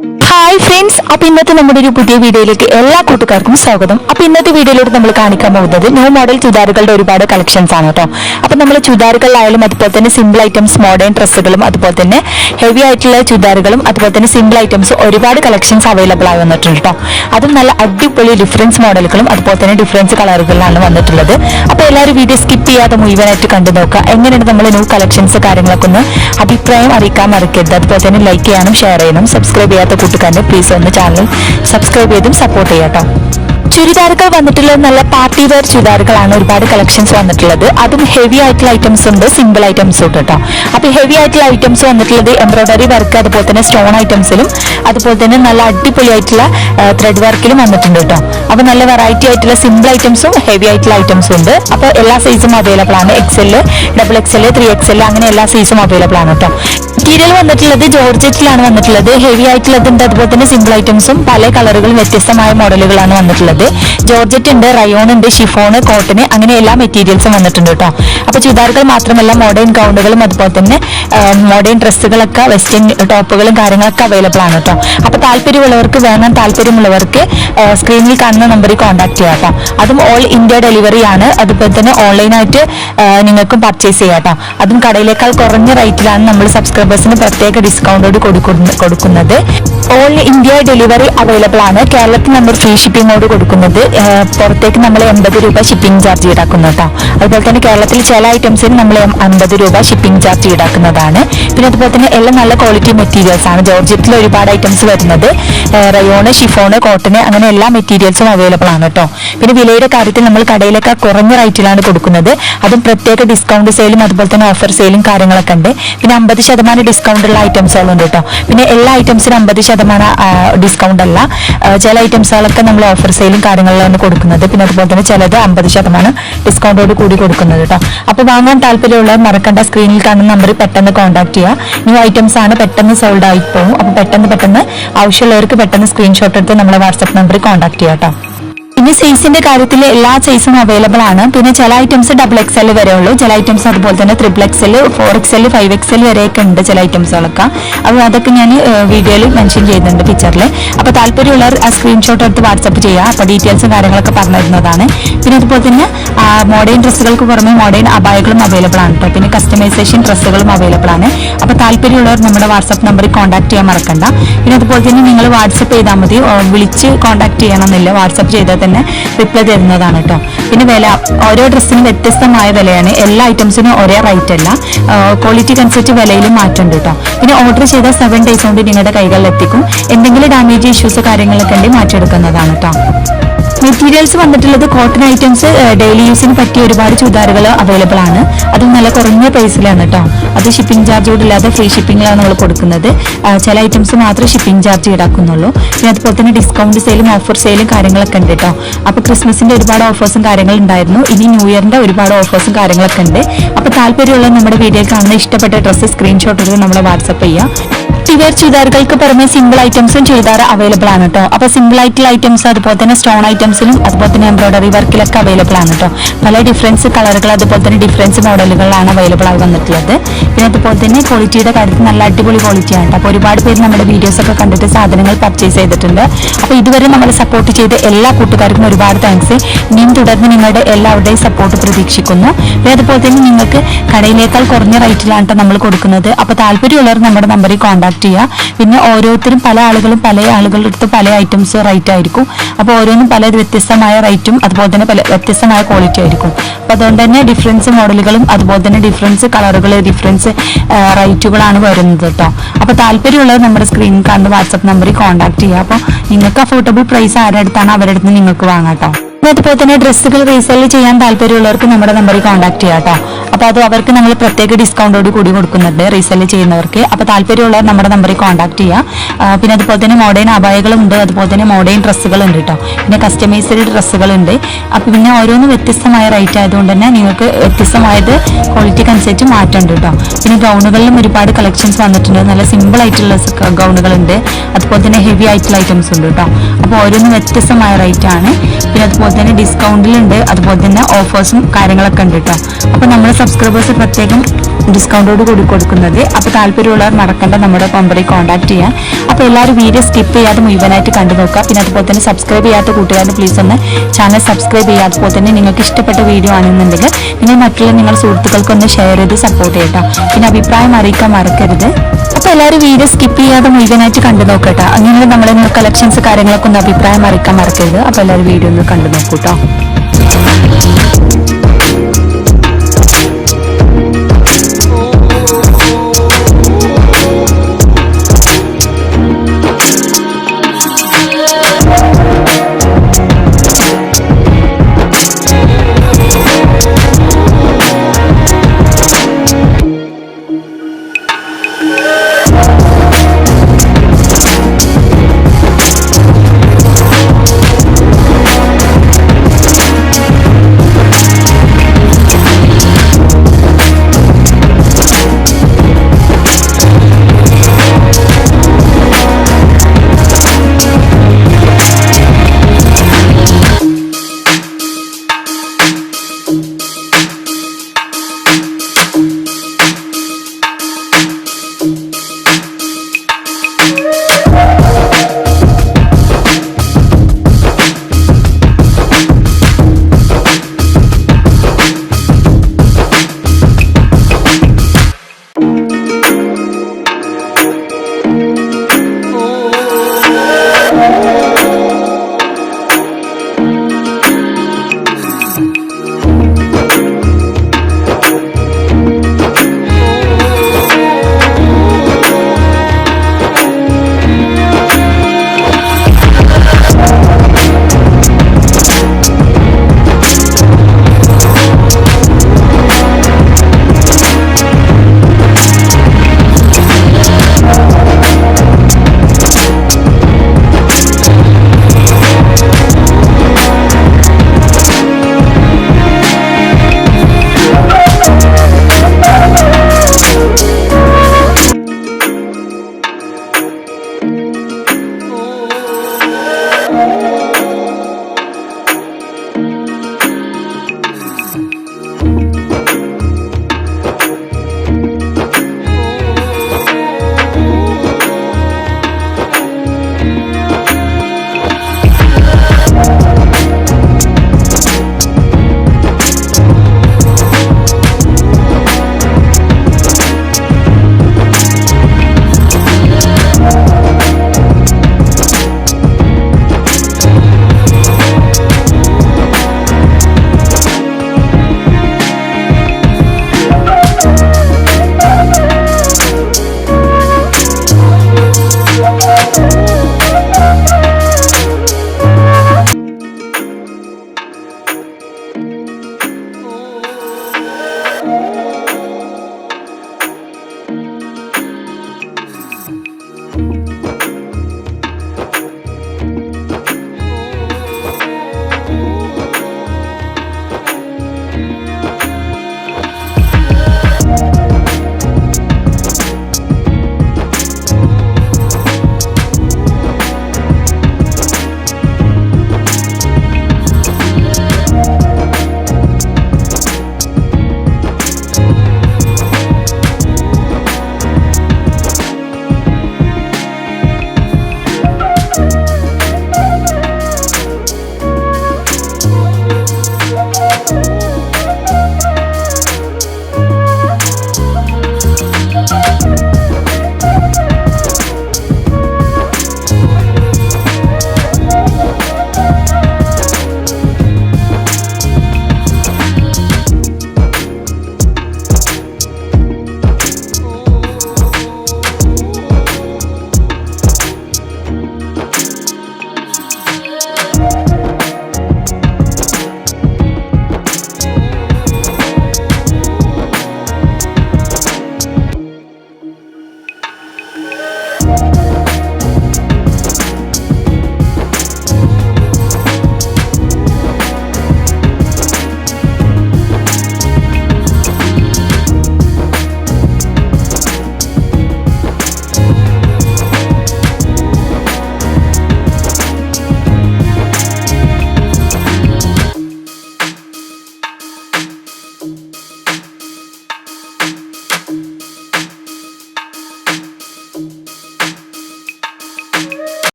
Hi friends, അപ്പൊ ഇന്നത്തെ നമ്മുടെ ഒരു പുതിയ വീഡിയോയിലേക്ക് എല്ലാ കൂട്ടുകാർക്കും സ്വാഗതം. അപ്പൊ ഇന്നത്തെ വീഡിയോയിലൂടെ നമ്മൾ കാണിക്കാൻ പോകുന്നത് ന്യൂ മോഡൽ ചുരിദാറുകളുടെ ഒരുപാട് കളക്ഷൻസ് ആണ് കേട്ടോ. അപ്പൊ നമ്മൾ ചുരിദാറുകളിലായാലും അതുപോലെ തന്നെ സിമ്പിൾ ഐറ്റംസ്, മോഡേൺ ഡ്രസ്സുകളും അതുപോലെ തന്നെ ഹെവി ആയിട്ടുള്ള ചുരിദാറുകളും അതുപോലെ തന്നെ സിമ്പിൾ ഐറ്റംസ് ഒരുപാട് കളക്ഷൻസ് അവൈലബിൾ ആയി വന്നിട്ടുണ്ട് കേട്ടോ. അതും നല്ല അടിപൊളി ഡിഫറൻസ് മോഡലുകളും അതുപോലെ തന്നെ ഡിഫറൻസ് കളറുകളിലാണ് വന്നിട്ടുള്ളത്. അപ്പൊ എല്ലാവരും വീഡിയോ സ്കിപ്പ് ചെയ്യാതെ മുഴുവനായിട്ട് കണ്ടു നോക്കുക. എങ്ങനെയാണ് നമ്മൾ ന്യൂ കളക്ഷൻസ് കാര്യങ്ങളൊക്കെ ഒന്ന് അഭിപ്രായം അറിയിക്കാൻ മറക്കരുത്. അതുപോലെ തന്നെ ലൈക്ക് ചെയ്യാനും ഷെയർ ചെയ്യാനും സബ്സ്ക്രൈബ് ചെയ്യാത്ത കൂട്ടുകാരനെ പ്ലീസ് ഒന്ന് ചാനൽ സബ്സ്ക്രൈബ് ചെയ്തും സപ്പോർട്ട് ചെയ്യാട്ടോ. ചുരിദാറുകൾ വന്നിട്ടുള്ളത് നല്ല പാർട്ടി വെയർ ചുരിദാറുകളാണ് ഒരുപാട് കളക്ഷൻസ് വന്നിട്ടുള്ളത്. അതും ഹെവി ആയിട്ടുള്ള ഐറ്റംസ് ഉണ്ട്, സിമ്പിൾ ഐറ്റംസ് ഉണ്ട് കേട്ടോ. അപ്പൊ ഹെവി ആയിട്ടുള്ള ഐറ്റംസ് വന്നിട്ടുള്ളത് എംബ്രോയിഡറി വർക്ക് അതുപോലെ തന്നെ സ്റ്റോൺ ഐറ്റംസിലും അതുപോലെ തന്നെ നല്ല അടിപൊളി ആയിട്ടുള്ള ത്രെഡ് വർക്കിലും വന്നിട്ടുണ്ട് കേട്ടോ. അപ്പൊ നല്ല വെറൈറ്റി ആയിട്ടുള്ള സിമ്പിൾ ഐറ്റംസും ഹെവി ആയിട്ടുള്ള ഐറ്റംസും ഉണ്ട്. അപ്പൊ എല്ലാ സൈസും അവൈലബിൾ ആണ്. XL, XXL, 3XL അങ്ങനെ എല്ലാ സൈസും അവൈലബിൾ ആണ് കേട്ടോ. മെറ്റീരിയൽ വന്നിട്ടുള്ളത് ജോർജറ്റിലാണ് വന്നിട്ടുള്ളത്. ഹെവി ആയിട്ടുള്ളതുണ്ട് അതുപോലെ തന്നെ സിമ്പിൾ ഐറ്റംസും പല കളറുകളും വ്യത്യസ്തമായ മോഡലുകളാണ് വന്നിട്ടുള്ളത്. ജോർജറ്റ് ഉണ്ട്, റയോൺ ഉണ്ട്, ഷിഫോൺ, കോട്ടൺ അങ്ങനെ എല്ലാ മെറ്റീരിയൽസും വന്നിട്ടുണ്ട് കേട്ടോ. അപ്പൊ ചുരിദാറുകൾ മാത്രമല്ല മോഡേൺ ഗൗണുകളും അതുപോലെ തന്നെ മോഡേൺ ഡ്രസ്സുകളൊക്കെ വെസ്റ്റേൺ ടോപ്പുകളും കാര്യങ്ങളൊക്കെ അവൈലബിൾ ആണ് കേട്ടോ. അപ്പൊ താല്പര്യമുള്ളവർക്ക് വേണം, താല്പര്യമുള്ളവർക്ക് സ്ക്രീനിൽ കാണുന്ന നമ്പറിൽ കോൺടാക്ട് ചെയ്യാം കേട്ടോ. അതും ഓൾ ഇന്ത്യ ഡെലിവറി ആണ്. അതുപോലെ തന്നെ ഓൺലൈനായിട്ട് നിങ്ങൾക്കും പർച്ചേസ് ചെയ്യാം കേട്ടോ. അതും കടയിലേക്കാൾ കുറഞ്ഞ റേറ്റിലാണ് നമ്മൾ സബ്സ്ക്രൈബേഴ്സിന് പ്രത്യേക ഡിസ്കൗണ്ടോട് കൊടുക്കുന്നത്. ഓൾ ഇന്ത്യ ഡെലിവറി അവൈലബിൾ ആണ്. കേരളത്തിൽ നമ്മൾ ഫ്രീ ഷിപ്പിങ്ങോട് കൊടുക്കുന്നത്. പുറത്തേക്ക് നമ്മൾ 80 രൂപ ഷിപ്പിംഗ് ചാർജ് ഈടാക്കുന്നു കേട്ടോ. അതുപോലെ തന്നെ കേരളത്തിൽ ചില ഐറ്റംസിന് നമ്മൾ 50 രൂപ ഷിപ്പിംഗ് ചാർജ് ഈടാക്കുന്നതാണ്. പിന്നെ അതുപോലെ തന്നെ എല്ലാം നല്ല ക്വാളിറ്റി മെറ്റീരിയൽസ് ആണ്. ജോർജറ്റിൽ ഒരുപാട് ഐറ്റംസ് വരുന്നത്. റയോണ്, ഷിഫോണ്, കോട്ടൺ അങ്ങനെ എല്ലാ മെറ്റീരിയൽസും അവൈലബിൾ ആണ് കേട്ടോ. പിന്നെ വിലയുടെ കാര്യത്തിൽ നമ്മൾ കടയിലൊക്കെ കുറഞ്ഞ റേറ്റിലാണ് കൊടുക്കുന്നത്. അതും പ്രത്യേക ഡിസ്കൗണ്ട് സെയിലും അതുപോലെ തന്നെ ഓഫർ സെയിലും കാര്യങ്ങളൊക്കെ ഉണ്ട്. പിന്നെ 50% ഡിസ്കൗണ്ട് ഉള്ള ഐറ്റംസുകളുണ്ട് കേട്ടോ. പിന്നെ എല്ലാ ഐറ്റംസിനും 50% ഡിസ്കൗണ്ട് അല്ല. ചില ഐറ്റംസുകളൊക്കെ നമ്മൾ ഓഫർ സെയിലും കാര്യങ്ങളിലാണ് കൊടുക്കുന്നത്. പിന്നെ അതുപോലെ തന്നെ ചിലത് 50% ഡിസ്കൗണ്ടോട് കൂടി കൊടുക്കുന്നത് കേട്ടോ. അപ്പൊ വാങ്ങാൻ താല്പര്യമുള്ളവർ മറക്കണ്ട, സ്ക്രീനിൽ കാണുന്ന നമ്പറിൽ പെട്ടെന്ന് കോൺടാക്ട് ചെയ്യുക. ന്യൂ ഐറ്റംസ് ആണ്, പെട്ടെന്ന് സോൾഡ് ആയി പോകും. അപ്പൊ പെട്ടെന്ന് ആവശ്യമുള്ളവർക്ക് പെട്ടെന്ന് സ്ക്രീൻഷോട്ട് എടുത്ത് നമ്മളെ വാട്സ്ആപ്പ് നമ്പറിൽ കോൺടാക്ട് ചെയ്യാം കേട്ടോ. പിന്നെ സൈസിന്റെ കാര്യത്തിൽ എല്ലാ സൈസും അവൈലബിൾ ആണ്. പിന്നെ ചില ഐറ്റംസ് XXL വരെ ഉള്ളൂ, ചില ഐറ്റംസ് അതുപോലെ തന്നെ XXL, 4XL, 5XL വരെയൊക്കെ ഉണ്ട് ചില ഐറ്റംസുകളൊക്കെ. അപ്പോൾ അതൊക്കെ ഞാൻ വീഡിയോയിൽ മെൻഷൻ ചെയ്യുന്നുണ്ട് പിക്ചറിൽ. അപ്പോൾ താല്പര്യമുള്ളവർ ആ സ്ക്രീൻഷോട്ട് എടുത്ത് വാട്സപ്പ് ചെയ്യുക. അപ്പോൾ ഡീറ്റെയിൽസും കാര്യങ്ങളൊക്കെ പറഞ്ഞിരുന്നതാണ്. പിന്നെ അതുപോലെ തന്നെ മോഡേൺ ഡ്രസ്സുകൾക്ക് പുറമെ മോഡേൺ അബായകളും അവൈലബിൾ ആണ് കേട്ടോ. പിന്നെ കസ്റ്റമൈസേഷൻ ഡ്രസ്സുകളും അവൈലബിൾ ആണ്. അപ്പോൾ താല്പര്യമുള്ളവർ നമ്മുടെ വാട്സപ്പ് നമ്പറിൽ കോൺടാക്ട് ചെയ്യാൻ മറക്കണ്ട. പിന്നെ അതുപോലെ തന്നെ നിങ്ങൾ വാട്സപ്പ് ചെയ്താൽ മതി, വിളിച്ച് കോൺടാക്ട് ചെയ്യണമെന്നില്ല. വാട്സപ്പ് ചെയ്താൽ തന്നെ റിപ്ലൈ തരുന്നതാണ് കേട്ടോ. പിന്നെ വില ഓരോ ഡ്രസ്സിനും വ്യത്യസ്തമായ വിലയാണ്. എല്ലാ ഐറ്റംസിനും ഒരേ റേറ്റ് അല്ല. ക്വാളിറ്റിക്ക് അനുസരിച്ച് വിലയിലും മാറ്റമുണ്ട് കേട്ടോ. പിന്നെ ഓർഡർ ചെയ്താൽ 7 days കൊണ്ട് നിങ്ങളുടെ കൈകളിൽ എത്തിക്കും. എന്തെങ്കിലും ഡാമേജ് ഇഷ്യൂസ് കാര്യങ്ങളൊക്കെ ഉണ്ടെങ്കിൽ മാറ്റിയെടുക്കുന്നതാണ് കേട്ടോ. മെറ്റീരിയൽസ് വന്നിട്ടുള്ളത് കോട്ടൺ ഐറ്റംസ്, ഡെയിലി യൂസിന് പറ്റിയ ഒരുപാട് ചുരിദാറുകൾ അവൈലബിൾ ആണ്. അതും നല്ല കുറഞ്ഞ പ്രൈസിലാണ് കേട്ടോ. അത് ഷിപ്പിംഗ് ചാർജോട് ഇല്ലാതെ ഫ്രീ ഷിപ്പിംഗിലാണ് നമ്മൾ കൊടുക്കുന്നത്. ചില ഐറ്റംസ് മാത്രമേ ഷിപ്പിംഗ് ചാർജ് ഈടാക്കുന്നുള്ളൂ. പിന്നെ അതുപോലെ തന്നെ ഡിസ്കൗണ്ട് സെയിലും ഓഫർ സെയിലും കാര്യങ്ങളൊക്കെ ഉണ്ട് കേട്ടോ. അപ്പോൾ ക്രിസ്മസിന്റെ ഒരുപാട് ഓഫേഴ്സും കാര്യങ്ങളും ഉണ്ടായിരുന്നു. ഇനി ന്യൂ ഇയറിന്റെ ഒരുപാട് ഓഫേഴ്സും കാര്യങ്ങളൊക്കെ ഉണ്ട്. അപ്പോൾ താല്പര്യമുള്ള നമ്മുടെ വീഡിയോയിൽ കാണുന്ന ഇഷ്ടപ്പെട്ട ഡ്രസ്സ് സ്ക്രീൻഷോട്ട് എടുത്ത് നമ്മളെ വാട്സപ്പ് ചെയ്യുക. വെയർ ചുരിദാറുകൾക്ക് പുറമെ സിമ്പിൾ ഐറ്റംസും ചുരിദാർ അവൈലബിൾ ആണ് കേട്ടോ. അപ്പൊ സിമ്പിൾ ആയിട്ടുള്ള ഐറ്റംസ് അതുപോലെ തന്നെ സ്റ്റോൺ ഐറ്റംസിലും അതുപോലെ തന്നെ എംബ്രോയിഡറി വർക്കിലൊക്കെ അവൈലബിൾ ആണ് കേട്ടോ. പല ഡിഫറൻസ് കളറുകൾ അതുപോലെ തന്നെ ഡിഫറൻസ് മോഡലുകളിലാണ് അവൈലബിൾ ആയി വന്നിട്ടുള്ളത്. പിന്നെ അതുപോലെ തന്നെ ക്വാളിറ്റിയുടെ കാര്യത്തിൽ നല്ല അടിപൊളി ക്വാളിറ്റിയാണ് കേട്ടോ. അപ്പോൾ ഒരുപാട് പേര് നമ്മുടെ വീഡിയോസ് ഒക്കെ കണ്ടിട്ട് സാധനങ്ങൾ പർച്ചേസ് ചെയ്തിട്ടുണ്ട്. അപ്പോൾ ഇതുവരെ നമ്മളെ സപ്പോർട്ട് ചെയ്ത എല്ലാ കൂട്ടുകാർക്കും ഒരുപാട് താങ്ക്സ്. ഇനിയും തുടർന്ന് നിങ്ങളുടെ എല്ലാവരുടെയും സപ്പോർട്ട് പ്രതീക്ഷിക്കുന്നു. പിന്നെ അതുപോലെ തന്നെ നിങ്ങൾക്ക് കടയിലേക്കാൾ കുറഞ്ഞ റേറ്റിലാണ് നമ്മൾ കൊടുക്കുന്നത്. അപ്പോൾ താല്പര്യമുള്ളവർ നമ്മുടെ നമ്പറിൽ കോൺടാക്ട് ചെയ്യുക. പിന്നെ ഓരോരുത്തരും പല ആളുകളുടെ അടുത്ത് പല ഐറ്റംസ് റേറ്റ് ആയിരിക്കും. അപ്പോൾ ഓരോന്നും പല വ്യത്യസ്തമായ റേറ്റും അതുപോലെ തന്നെ പല വ്യത്യസ്തമായ ക്വാളിറ്റി ആയിരിക്കും. അപ്പോൾ അതുകൊണ്ട് തന്നെ ഡിഫറൻസ് മോഡലുകളും അതുപോലെ തന്നെ ഡിഫറൻസ് കളറുകൾ, ഡിഫറൻസ് റേറ്റുകളാണ് വരുന്നത് കേട്ടോ. അപ്പോൾ താല്പര്യമുള്ളവർ നമ്മുടെ സ്ക്രീനിൽ കാണുന്ന വാട്സപ്പ് നമ്പറിൽ കോൺടാക്ട് ചെയ്യുക. അപ്പോൾ നിങ്ങൾക്ക് അഫോർഡബിൾ പ്രൈസ് ആരുടെ അടുത്താണ് അവരുടെ അടുത്ത് നിങ്ങൾക്ക് വാങ്ങാം കേട്ടോ. അതുപോലെ തന്നെ ഡ്രസ്സുകൾ റീസെല് ചെയ്യാൻ താല്പര്യമുള്ളവർക്ക് നമ്മുടെ നമ്പറിൽ കോൺടാക്ട് ചെയ്യാം കേട്ടോ. അപ്പോൾ അത് അവർക്ക് നമ്മൾ പ്രത്യേക ഡിസ്കൗണ്ടോട് കൂടി കൊടുക്കുന്നുണ്ട് റീസെല് ചെയ്യുന്നവർക്ക്. അപ്പോൾ താല്പര്യമുള്ളവർ നമ്മുടെ നമ്പറിൽ കോൺടാക്ട് ചെയ്യുക. പിന്നെ അതുപോലെ തന്നെ മോഡേൺ അബായകളുണ്ട്, അതുപോലെ തന്നെ മോഡേൺ ഡ്രസ്സുകളുണ്ട് കേട്ടോ. പിന്നെ കസ്റ്റമൈസ്ഡ് ഡ്രസ്സുകളുണ്ട്. അപ്പോൾ പിന്നെ ഓരോന്നും വ്യത്യസ്തമായ റേറ്റ് ആയതുകൊണ്ട് തന്നെ നിങ്ങൾക്ക് വ്യത്യസ്തമായത് ക്വാളിറ്റിക്ക് അനുസരിച്ച് മാറ്റമുണ്ട് കേട്ടോ. പിന്നെ ഗൗണുകളിലും ഒരുപാട് കളക്ഷൻസ് വന്നിട്ടുണ്ട്. നല്ല സിമ്പിൾ ആയിട്ടുള്ള ഗൗണുകളുണ്ട്, അതുപോലെ തന്നെ ഹെവി ആയിട്ടുള്ള ഐറ്റംസ് ഉണ്ട് കേട്ടോ. അപ്പോൾ ഓരോന്നും വ്യത്യസ്തമായ റേറ്റ് ആണ്. പിന്നെ അതുപോലെ തന്നെ ഡിസ്കൗണ്ടിലുണ്ട്, അതുപോലെ തന്നെ ഓഫേഴ്സും കാര്യങ്ങളൊക്കെ ഉണ്ട് കേട്ടോ. അപ്പോൾ നമ്മുടെ സബ്സ്ക്രൈബേഴ്സ് പ്രത്യേകം ഡിസ്കൗണ്ടോട് കൂടി കൊടുക്കുന്നത്. അപ്പോൾ താല്പര്യമുള്ളവർ മറക്കണ്ട നമ്മുടെ നമ്പറിൽ കോൺടാക്ട് ചെയ്യാം. അപ്പോൾ എല്ലാവരും വീഡിയോ സ്കിപ്പ് ചെയ്യാതെ മുഴുവനായിട്ട് കണ്ടു നോക്കുക. പിന്നെ അതുപോലെ തന്നെ സബ്സ്ക്രൈബ് ചെയ്യാത്ത കൂട്ടുകാർ പ്ലീസ് ഒന്ന് ചാനൽ സബ്സ്ക്രൈബ് ചെയ്യുക. അതുപോലെ തന്നെ നിങ്ങൾക്ക് ഇഷ്ടപ്പെട്ട വീഡിയോ ആണെന്നുണ്ടെങ്കിൽ നിങ്ങൾ മറ്റുള്ള നിങ്ങളുടെ സുഹൃത്തുക്കൾക്കൊന്ന് ഷെയർ ചെയ്ത് സപ്പോർട്ട് ചെയ്യട്ടോ. പിന്നെ അഭിപ്രായം അറിയിക്കാൻ മറക്കരുത്. അപ്പോൾ എല്ലാവരും വീഡിയോ സ്കിപ്പ് ചെയ്യാതെ മുഴുവനായിട്ട് കണ്ടു നോക്കട്ടോ. അങ്ങനെ നമ്മളെ കളക്ഷൻസ് കാര്യങ്ങളൊക്കെ ഒന്ന് അഭിപ്രായം അറിയിക്കാൻ മറക്കരുത്. അപ്പോൾ എല്ലാവരും വീഡിയോ ഒന്ന് കണ്ടു നോക്കൂട്ടോ.